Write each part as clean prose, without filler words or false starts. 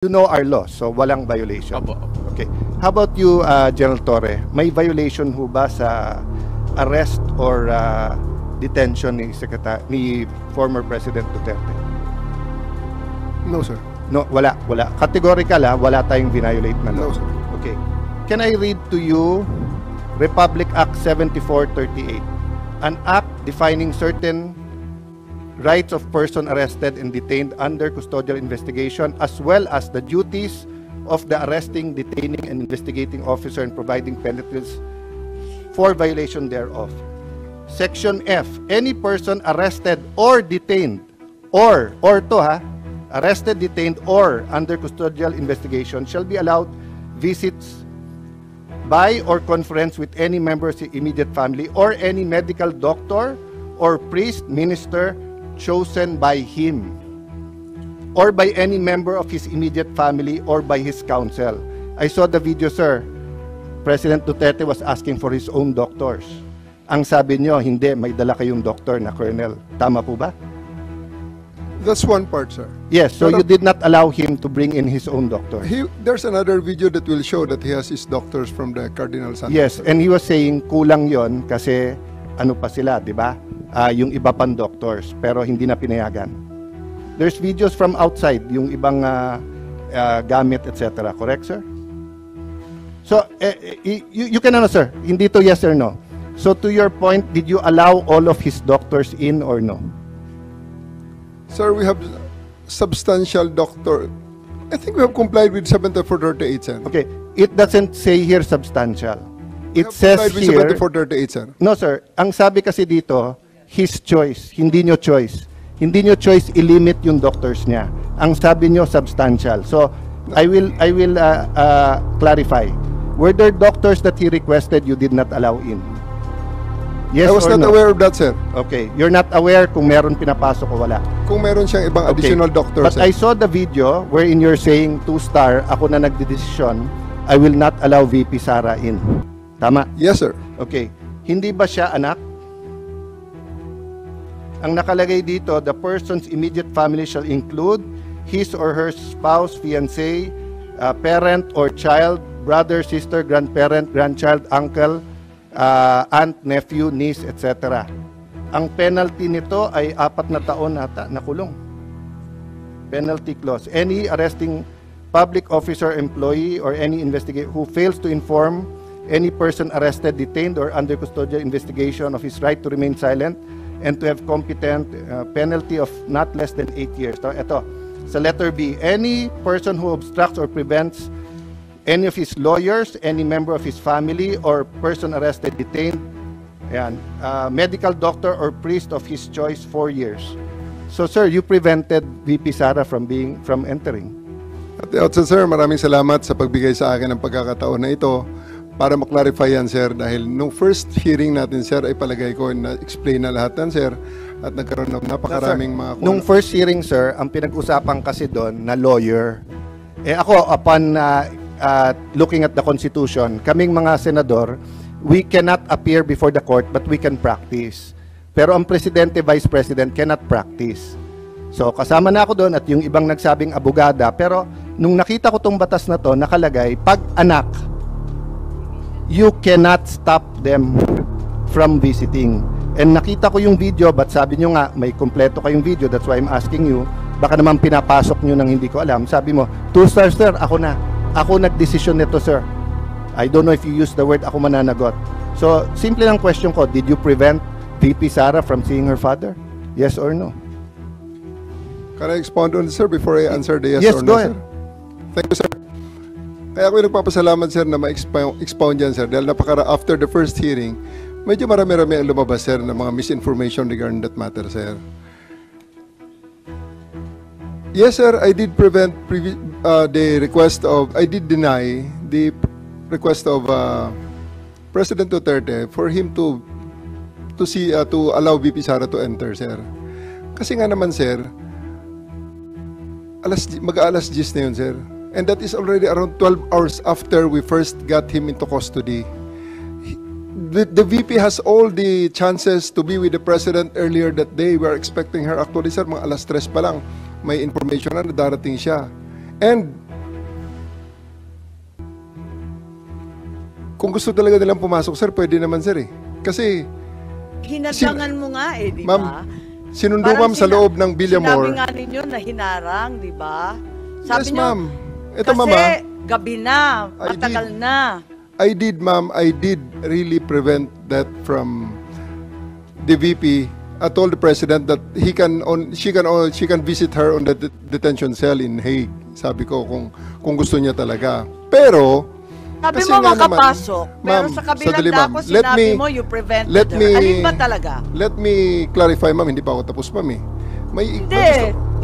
You know our law, so walang violation. Opo. Okay. How about you, General Torre? May violation ho ba sa arrest or detention ni former President Duterte? No, sir. No, wala. Categorical, wala tayong violate na law. No, sir. Okay. Can I read to you Republic Act 7438, an act defining certain rights of person arrested and detained under custodial investigation, as well as the duties of the arresting, detaining, and investigating officer and providing penalties for violation thereof. Section F, any person arrested or detained, arrested, detained, or under custodial investigation shall be allowed visits by or conference with any member of his immediate family or any medical doctor or priest, minister, chosen by him or by any member of his immediate family or by his counsel. I saw the video, sir. President Duterte was asking for his own doctors. Ang sabi nyo, hindi, may dala kayong doctor na colonel. Tama po ba? That's one part, sir. Yes, so you did not allow him to bring in his own doctor. There's another video that will show that he has his doctors from the Cardinal Santos. Yes, and he was saying kulang yon kasi ano pa sila, di ba? Yung iba pang doctors, pero hindi na pinayagan. There's videos from outside, yung ibang gamit, etc. Correct, sir? So, you can answer. Hindi to yes or no. So, to your point, did you allow all of his doctors in or no? Sir, we have substantial doctor. I think we have complied with 7438, sir. Okay, it doesn't say here substantial. It says with here... 7438, sir. No, sir. Ang sabi kasi dito, his choice, hindi nyo choice. Hindi nyo choice i-limit yung doctors niya. Ang sabi nyo, substantial. So, I will clarify. Were there doctors that he requested you did not allow in? Yes I was or not no? aware of that, sir. Okay. You're not aware kung meron pinapasok o wala? Kung meron siyang ibang additional doctors, But sir. I saw the video wherein you're saying 2-star, ako na nagdedesisyon, I will not allow VP Sara in. Tama? Yes, sir. Okay. Hindi ba siya anak? Ang nakalagay dito, the person's immediate family shall include his or her spouse, fiancé, parent or child, brother, sister, grandparent, grandchild, uncle, aunt, nephew, niece, etc. Ang penalty nito ay 4 na taon ata na kulong. Penalty clause. Any arresting public officer, employee, or any investigator who fails to inform any person arrested, detained, or under custodial investigation of his right to remain silent and to have competent penalty of not less than 8 years. So, ito, sa letter B, any person who obstructs or prevents any of his lawyers, any member of his family, or person arrested, detained, medical doctor or priest of his choice 4 years. So, sir, you prevented VP Sara from entering. At the outset, sir, maraming salamat sa pagbigay sa akin ng pagkakataon na ito para maklarify yan, sir, dahil nung first hearing natin, sir, ay palagay ko na-explain na lahat yan, sir, at nagkaroon ng napakaraming mga... Nung first hearing, sir, ang pinag-usapan kasi doon na lawyer, ako, upon looking at the Constitution, kaming mga senador, we cannot appear before the court, but we can practice. Pero ang presidente, vice president, cannot practice. So, kasama na ako doon at yung ibang nagsabing abogada, pero nung nakita ko tong batas na to, nakalagay, pag anak, you cannot stop them from visiting. And nakita ko yung video, but sabi nyo nga, may kompleto kayong video, that's why I'm asking you, baka naman pinapasok nyo nang hindi ko alam. Sabi mo, 2-star, sir, ako na. Ako nagdesisyon nito, sir. I don't know if you use the word, ako mananagot. So, simple lang question ko, did you prevent VP Sara from seeing her father? Yes or no? Can I expound on this, sir, before I answer the yes, Yes, or no, go ahead. sir? Thank you, sir. Kaya ako nagpapasalamat, sir, na ma-expound yan, sir, dahil after the first hearing, medyo marami-rami ang lumabas, sir, ng mga misinformation regarding that matter, sir. Yes, sir, I did prevent I did deny the request of President Duterte for him to allow VP Sara to enter, sir. Kasi nga naman, sir, mag-alas 10 na yun, sir. And that is already around 12 hours after we first got him into custody. The VP has all the chances to be with the President earlier that day. We are expecting her actually, sir, mga alas 3 pa lang. May information na darating siya. And kung gusto talaga nilang pumasok, sir, pwede naman, sir, eh. Kasi, Hinadlangan mo nga eh, di ma'am, ba? sinundo, Parang ma'am, sa loob ng Sinabi Villamor. nga ninyo na hinarang, di ba? Yes, niyo, ma'am. Ito, kasi ma'am, ah. gabi na, I matagal did. na. I did, ma'am, I did really prevent that from the VP. I told the president that she can visit her on the detention cell in Hague. Sabi ko kung gusto niya talaga. Pero Sabi kasi mo nga naman, makapasok, pero ma'am, sa kabilang sandali, ma'am. dako sinabi mo you prevented let her. me- Alin ba talaga? Let me clarify, ma'am, hindi pa ako tapos, ma'am, eh. Hindi,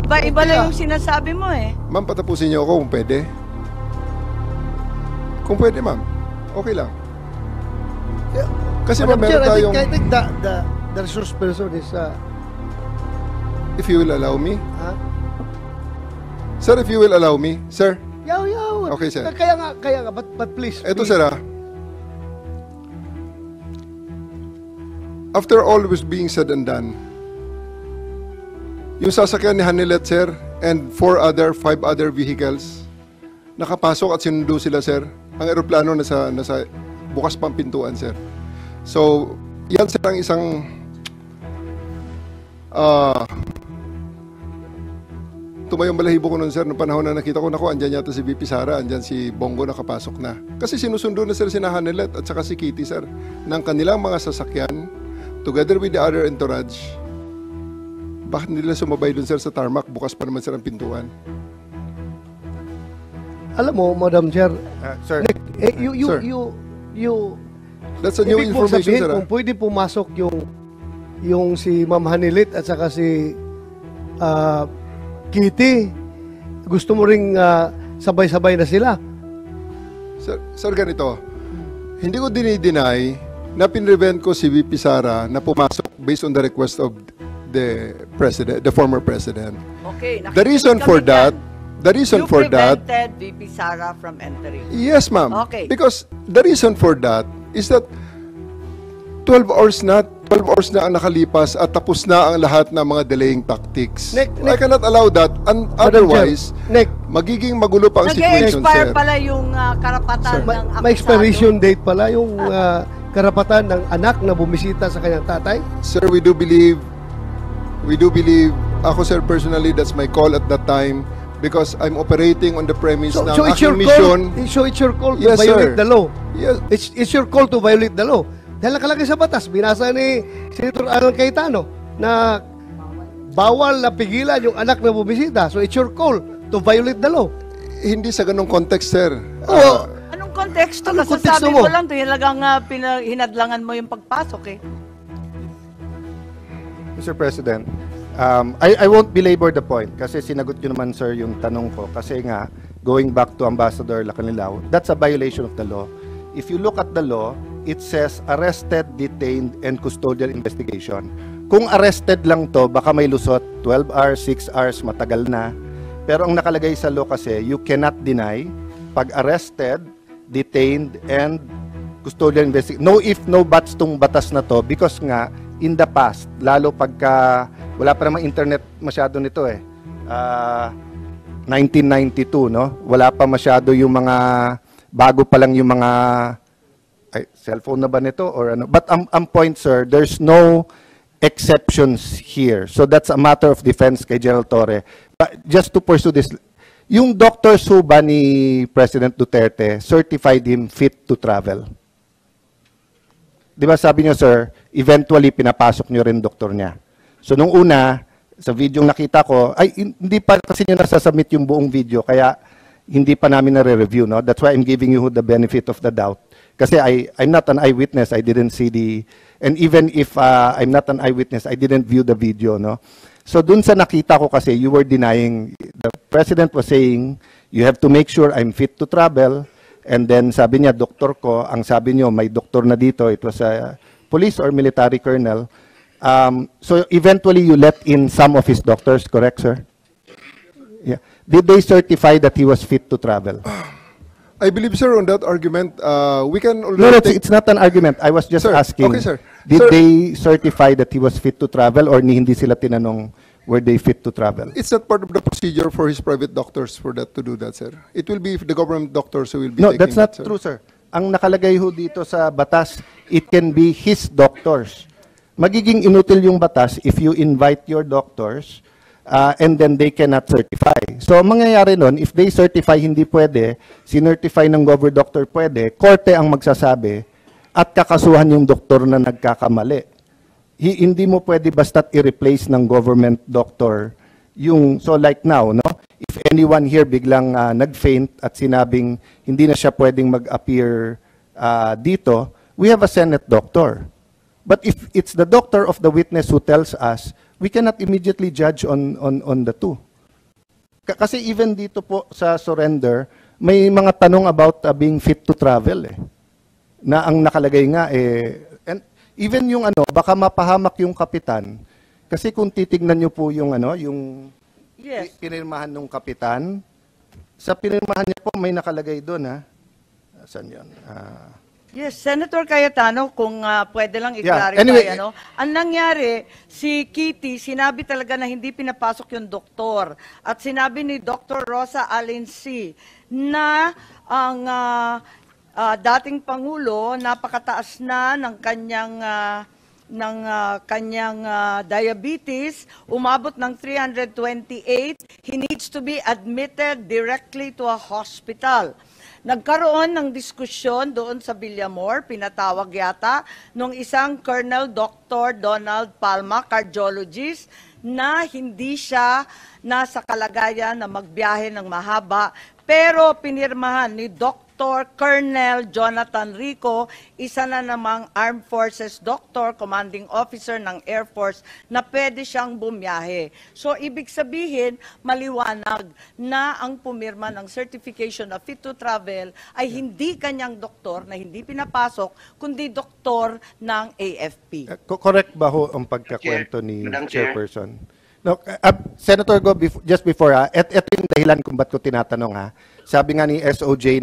iba-iba Okay, lang ah. yung sinasabi mo eh. Ma'am, patapusin niyo ako kung pwede. Kung pwede, ma'am. Okay lang. Kasi ma'am, Madam Chair, meron tayong... I think the resource person is, If you will allow me. huh? Sir, if you will allow me. Sir, Yaw. Okay, sir. Kaya nga, but please. eto, please. sir, ah. After all was being said and done, yung sasakyan ni Hanilet, sir, and 5 other vehicles, nakapasok at sinundo sila, sir. Ang eroplano nasa bukas pang pintuan, sir. So, yan, sir, ang isang tumayong balahibo ko nun, sir, noong panahon na nakita ko, naku, andyan yata si VP Sara, andyan si Bongo nakapasok na. Kasi sinusundo na, sir, si Hanilet at saka si Kitty, sir, ng kanilang mga sasakyan, together with the other entourage. Bakit nila sumabay dun, sir, sa tarmac? Bukas pa naman, sir, ang pintuan. Alam mo, Madam Chair, Sir, Sir. you That's a new ibig mong information, sabihin sir. kung pwede pumasok yung si Ma'am Hanilit at saka si Kitty, gusto mo ring sabay-sabay na sila. Sir, ganito. Hindi ko dinideny na pinrevent ko si VP Sara na pumasok based on the request of the president, the former president. Okay, The reason for that, you prevented VP Sara from entering. yes, ma'am. Okay. Because the reason for that is that 12 hours na ang nakalipas at tapos na ang lahat ng mga delaying tactics. Nick, I cannot allow that. And otherwise, Nick, magiging magulo pa ang situation, Nag-expire sir. pala yung karapatan Sir, ng akusado. may expiration date pala yung karapatan ng anak na bumisita sa kanyang tatay. Sir, we do believe, ako, sir, personally, that's my call at that time because I'm operating on the premise na So ang it's your aking call. mission. So it's your call to Yes, violate sir. the law. Yes, It's your call to violate the law. Dahil nakalagay sa batas, binasa ni Senator Alan Cayetano na bawal na pigilan yung anak na bumisita. So it's your call to violate the law. hindi sa ganong context, sir. Oo. Anong konteksto? Anong Kasasabi konteksto mo mo? lang, talagang hinadlangan mo yung pagpasok eh. Mr. President, I won't belabor the point kasi sinagot nyo naman, sir, yung tanong ko. Kasi nga, going back to Ambassador Lacanilao, that's a violation of the law. If you look at the law, it says arrested, detained, and custodial investigation. Kung arrested lang to, baka may lusot, 12 hours, 6 hours, matagal na. Pero ang nakalagay sa law kasi, you cannot deny pag arrested, detained, and custodial investigation. No if, no buts tong batas na to because nga, in the past, lalo pagka, wala pa namang internet masyado nito eh. 1992, no? Wala pa masyado yung mga, bago pa lang yung mga, cellphone na ba nito or ano? But ang point, sir, there's no exceptions here. So that's a matter of defense kay General Torre. But just to pursue this, yung doctors ho ba ni President Duterte certified him fit to travel? Di ba sabi niyo, sir, eventually pinapasok niyo rin doktor niya. So nung una, sa video nakita ko, ay hindi pa kasi niyo nasasubmit yung buong video, kaya hindi pa namin nare-review, no? That's why I'm giving you the benefit of the doubt. Kasi I'm not an eyewitness, I didn't see and even if I'm not an eyewitness, I didn't view the video, no? So dun sa nakita ko kasi, you were denying, the President was saying, you have to make sure I'm fit to travel, and then sabi niya, doktor ko, ang sabi niyo, may doktor na dito, it was a police or military colonel. So eventually you let in some of his doctors, correct, sir? Yeah. Did they certify that he was fit to travel? I believe, sir, on that argument, we can already No, take... it's not an argument. I was just Sir, asking. okay, sir. Did Sir- they certify that he was fit to travel or hindi sila tinanong were they fit to travel? It's not part of the procedure for his private doctors for that to do that, sir. It will be the government doctors who will be No, taking that's not that, sir. true, sir. Ang nakalagay ho dito sa batas, it can be his doctors. Magiging inutil yung batas if you invite your doctors and then they cannot certify. So, ang mangyayari nun, if they certify hindi pwede, sinertify ng doctor pwede, korte ang magsasabi at kakasuhan yung doktor na nagkakamali. Hindi mo pwede basta't i-replace ng government doctor yung, so like now, no? If anyone here biglang nag-faint at sinabing hindi na siya pwedeng mag-appear dito, we have a Senate doctor. But if it's the doctor of the witness who tells us, we cannot immediately judge on the two. Kasi even dito po sa surrender, may mga tanong about being fit to travel eh. Na ang nakalagay nga and even yung baka mapahamak yung kapitan. Kasi kung titignan niyo po yung yung Yes. pinirmahan ng kapitan, sa pinirmahan niya po may nakalagay doon ha. Saan yun? Yes, Senator Cayetano, kung pwede lang Yeah, i-clarify, anyway, ang nangyari, si Kitty, sinabi talaga na hindi pinapasok yung doktor. At sinabi ni Dr. Rosa Alensi na ang dating Pangulo, napakataas na ng kanyang diabetes, umabot ng 328, he needs to be admitted directly to a hospital. Nagkaroon ng diskusyon doon sa Villamor, pinatawag yata, nung isang Colonel Dr. Donald Palma, cardiologist, na hindi siya nasa kalagayan na magbiyahe ng mahaba, pero pinirmahan ni Dr. Colonel Jonathan Rico, isa na namang Armed Forces Doctor, Commanding Officer ng Air Force, na pwede siyang bumiyahe. So, ibig sabihin, maliwanag na ang pumirma ng Certification of Fit to Travel ay hindi kanyang doktor na hindi pinapasok, kundi doktor ng AFP. Correct ba ho ang pagkakwento ni Madam Chair. Chairperson? No, Senator Go, just before ito yung dahilan kung ba't ko tinatanong ha. Sabi nga ni SOJ,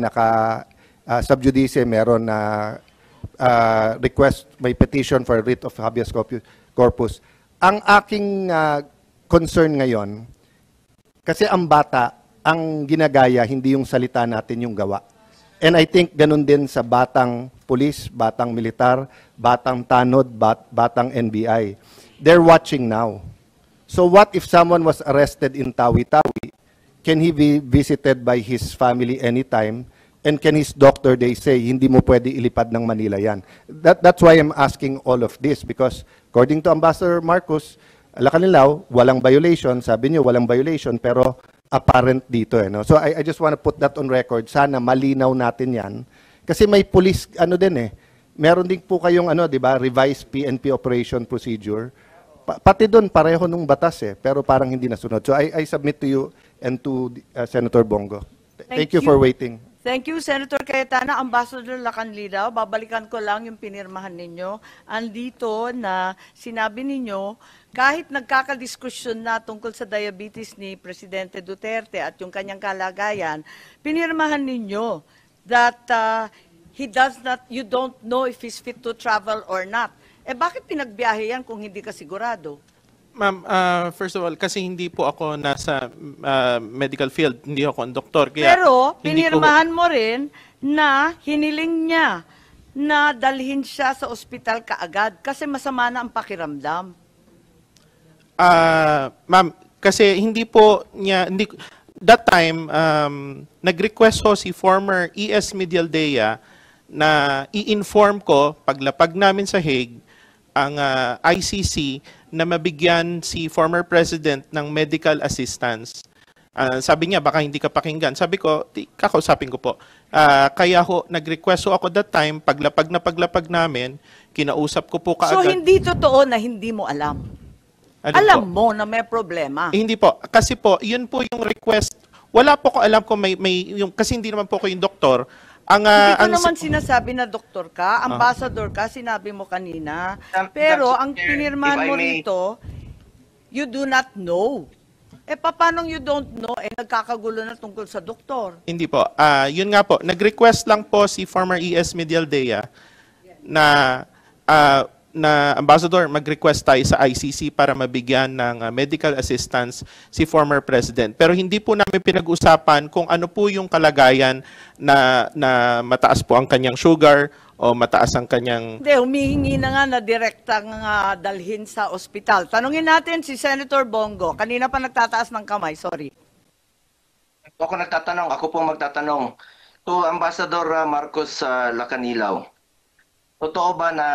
sub-judice, meron na request, may petition for writ of habeas corpus. Ang aking concern ngayon, kasi ang bata, ang ginagaya, hindi yung salita natin, yung gawa. And I think ganun din sa batang pulis, batang militar, batang tanod, batang NBI. They're watching now. So what if someone was arrested in Tawi-Tawi? Can he be visited by his family anytime? And can his doctor, they say, hindi mo pwede ilipad ng Manila yan? That's why I'm asking all of this because according to Ambassador Marcos, Alacanilaw, walang violation. Sabi niyo, walang violation, pero apparent dito. No? So I just want to put that on record. Sana malinaw natin yan. Kasi may police, meron din po kayong, di ba, revised PNP operation procedure. Pati doon, pareho nung batas pero parang hindi nasunod. So I submit to you and to Senator Bongo. Thank you for waiting. Thank you, Senator Cayetano. Ambassador Lacanlilaw, babalikan ko lang yung pinirmahan ninyo. Andito na sinabi ninyo, kahit nagkakadiskusyon na tungkol sa diabetes ni Presidente Duterte at yung kanyang kalagayan, pinirmahan ninyo that you don't know if he's fit to travel or not. Bakit pinagbiyahe yan kung hindi ka sigurado? Ma'am, first of all, kasi hindi po ako nasa medical field, hindi ako ang doktor. Kaya Pero hindi pinirmahan mo rin na hiniling niya na dalhin siya sa ospital kaagad kasi masama na ang pakiramdam. Ma'am, kasi hindi po niya, that time, nag-request ko si former ES Medialdea na i-inform ko, paglapag namin sa Hague, ang ICC na mabigyan si former president ng medical assistance. Sabi niya, baka hindi ka pakinggan. Sabi ko, kakausapin ko po. Kaya nag-request ako that time, paglapag namin, kinausap ko po kaagad. So hindi totoo na hindi mo alam? Alam mo na may problema? Hindi po. Kasi po, yun po yung request. Wala po ko alam kung kasi hindi naman po ko yung doktor. Hindi ko naman sinasabi na doktor ka, ambassador ka, sinabi mo kanina. Pero ang pinirmahan mo rito, you do not know. Paano you don't know? Nagkakagulo na tungkol sa doktor. Hindi po. Yun nga po. Nag-request lang po si former ES Medialdea na na Ambassador, mag-request tayo sa ICC para mabigyan ng medical assistance si former President. Pero hindi po namin pinag-usapan kung ano po yung kalagayan na mataas po ang kanyang sugar o mataas ang kanyang... Hindi, humihingi na nga na direktang dalhin sa ospital. Tanungin natin si Senator Bongo. Kanina pa nagtataas ng kamay, sorry. Ako nagtatanong, ako po magtatanong. To Ambassador Marcos Lacanilaw, totoo ba na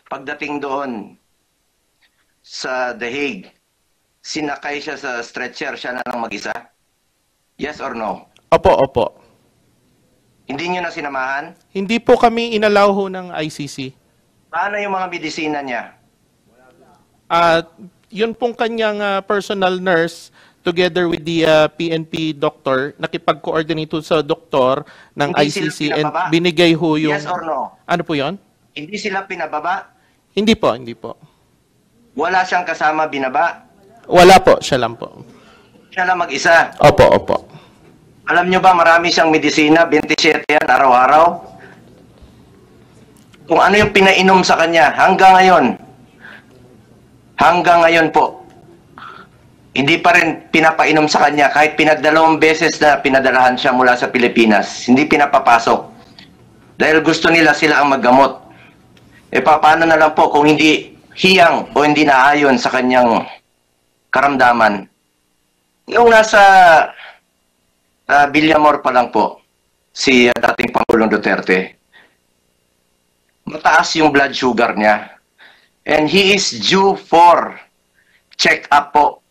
pagdating doon sa The Hague, sinakay siya sa stretcher, siya na lang mag-isa? Yes or no? Opo, opo. Hindi niyo na sinamahan? Hindi po kami inalaw ho ng ICC. Paano yung mga medisina niya? Yun pong kanyang personal nurse together with the PNP doctor, nakipag-coordinate ho sa doktor ng Hindi ICC sila and pinababa? binigay ho yung... Yes or no? Ano po yon? Hindi sila pinababa? Hindi po, hindi po. Wala siyang kasama binaba? Wala po, siya lang po. Siya lang mag-isa? Opo, opo. Alam nyo ba, marami siyang medisina, 27 yan, araw-araw. Kung ano yung pinainom sa kanya, hanggang ngayon po, hindi pa rin pinapainom sa kanya, kahit pinagdalawang beses na pinadalahan siya mula sa Pilipinas, hindi pinapapasok. Dahil gusto nila sila ang maggamot. E paano na lang po kung hindi hiyang o hindi naayon sa kanyang karamdaman? Yung nasa Villamor pa lang po, si dating Pangulong Duterte, mataas yung blood sugar niya. And he is due for check-up po,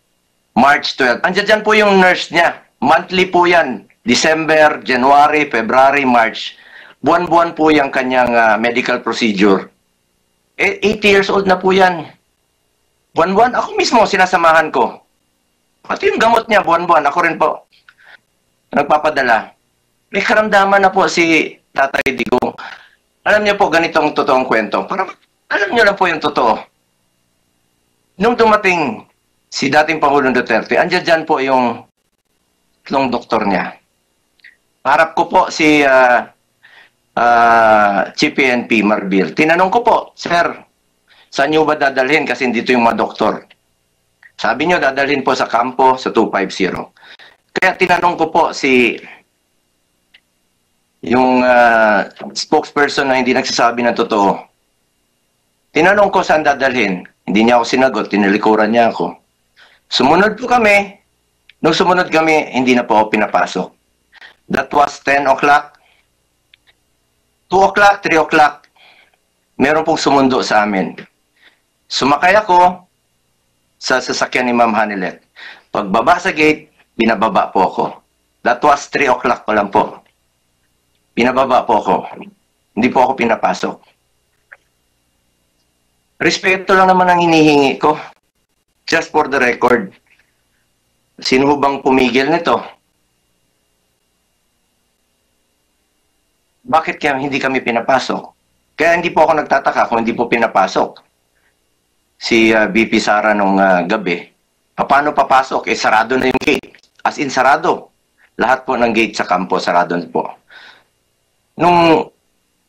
March 12. Andiyan dyan po yung nurse niya. Monthly po yan. December, January, February, March. Buwan-buwan po yung kanyang medical procedure. 80 years old na po yan. Buwan-buwan, ako mismo sinasamahan ko. Pati yung gamot niya, buwan-buwan, ako rin po nagpapadala. May karamdaman na po si Tatay Digong. Alam niyo po, ganitong totoong kwento. Para alam niyo lang po yung totoo. Nung dumating si dating Pangulong Duterte, andyan dyan po yung tatlong doktor niya. Harap ko po si Chief PNP Marbil. Tinanong ko po, Sir, saan niyo ba dadalhin? Kasi dito yung mga doktor. Sabi niyo, dadalhin po sa kampo sa 250. Kaya tinanong ko po si yung spokesperson na hindi nagsasabi ng totoo. Tinanong ko saan dadalhin. Hindi niya ako sinagot, tinilikuran niya ako. Sumunod po kami. Nung sumunod kami, hindi na po ako pinapasok. That was 10 o'clock. 2 o'clock, 3 o'clock. Meron pong sumundo sa amin. Sumakay ako sa sasakyan ni Ma'am Hanilet. Pagbaba sa gate, binababa po ako. That was 3 o'clock pa lang po. Binababa po ako. Hindi po ako pinapasok. Respeto lang naman ang hinihingi ko. Just for the record. Sino bang pumigil nito? Bakit kaya hindi kami pinapasok? Kaya hindi po ako nagtataka kung hindi po pinapasok si VP Sara nung gabi. Paano papasok? Eh, sarado na yung gate. As in, sarado. Lahat po ng gate sa kampo, sarado na po. Nung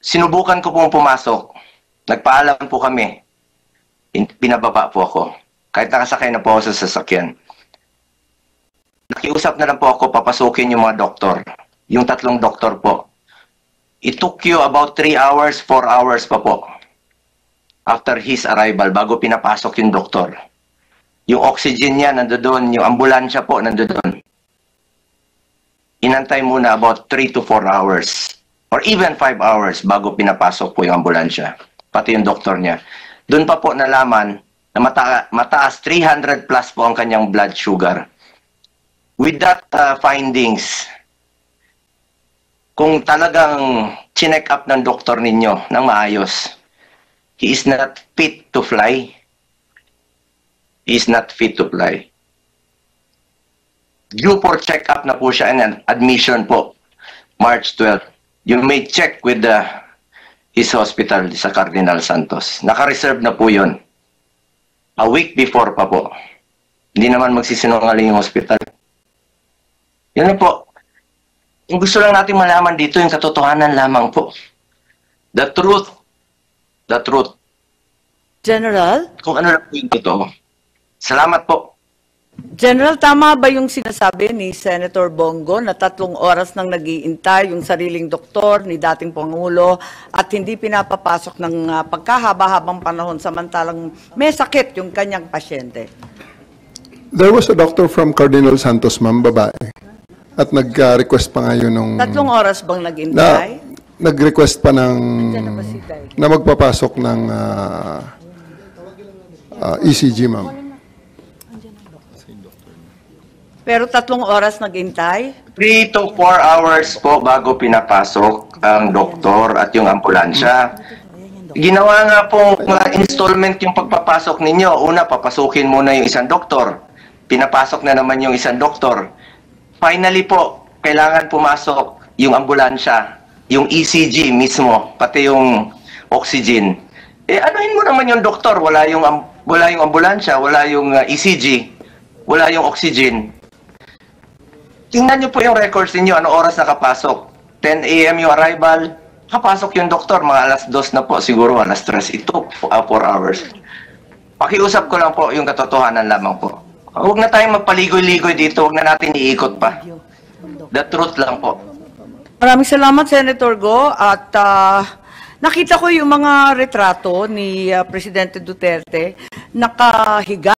sinubukan ko pong pumasok, nagpaalam po kami. Pinababa po ako. Kahit nakasakay na po ako sa sasakyan. Nakiusap na lang po ako papasukin yung mga doktor. Yung tatlong doktor po. It took you about 3 hours, 4 hours pa po. After his arrival, bago pinapasok yung doktor. Yung oxygen niya nandoon, yung ambulansya po nandoon. Inantay muna about 3 to 4 hours. Or even 5 hours bago pinapasok po yung ambulansya. Pati yung doktor niya. Doon pa po nalaman na mataas 300 plus po ang kanyang blood sugar. With that findings, kung talagang chinek up ng doktor ninyo ng maayos, he is not fit to fly. He is not fit to fly. Due for check-up na po siya and admission po, March 12. You may check with his hospital sa Cardinal Santos. Naka-reserve na po yun. A week before pa po. Hindi naman magsisinungaling yung hospital. Yan na po. Yung gusto lang natin malaman dito, yung katotohanan lamang po. The truth General? Kung ano lang po yung totoo. Salamat po. General, tama ba yung sinasabi ni Senator Bongo na 3 oras nang nag-iintay yung sariling doktor ni dating Pangulo at hindi pinapapasok ng pagkahaba-habang panahon samantalang may sakit yung kanyang pasyente? There was a doctor from Cardinal Santos, ma'am, babae. At nag-request pa nga yun nung... 3 oras bang nag-intay? Nag-request pa ng... Diyan na ba si Day? na magpapasok ng ECG, ma'am. Pero 3 oras nag-intay? 3 to 4 hours po bago pinapasok ang doktor at yung ambulansya. Ginawa nga pong installment yung pagpapasok ninyo. Una, papasukin muna yung isang doktor. Pinapasok na naman yung isang doktor. Finally po, kailangan pumasok yung ambulansya, yung ECG mismo, pati yung oxygen. Anuhin mo naman yung doktor, wala yung ambulansya, wala yung ECG, wala yung oxygen. Tingnan niyo po yung records niyo, ano oras nakapasok. 10 a.m. yung arrival, kapasok yung doktor, mga alas 2 na po, siguro alas 3. It took 4 hours. Pakiusap ko lang po yung katotohanan lamang po. Huwag na tayong magpaligoy-ligoy dito, huwag na natin iikot pa. The truth lang po. Maraming salamat, Senator Go. At nakita ko yung mga retrato ni Presidente Duterte nakahiga